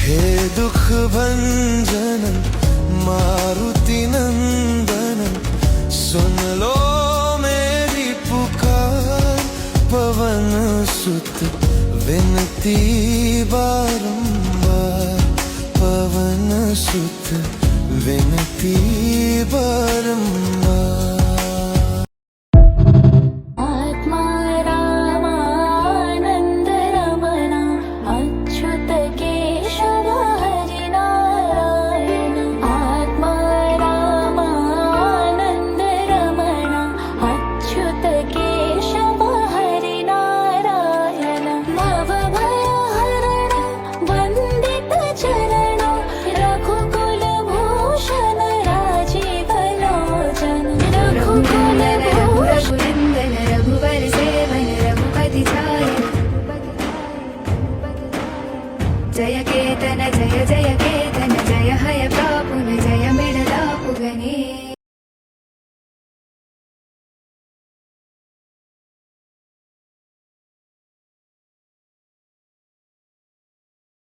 हे दुख भंजन मारुति नंदन, सुन लो मेरी पुकार। पवन सुत विनती बारंबार, पवन सुत विनती बारंबार। जय केतन जय जय केतन जय हय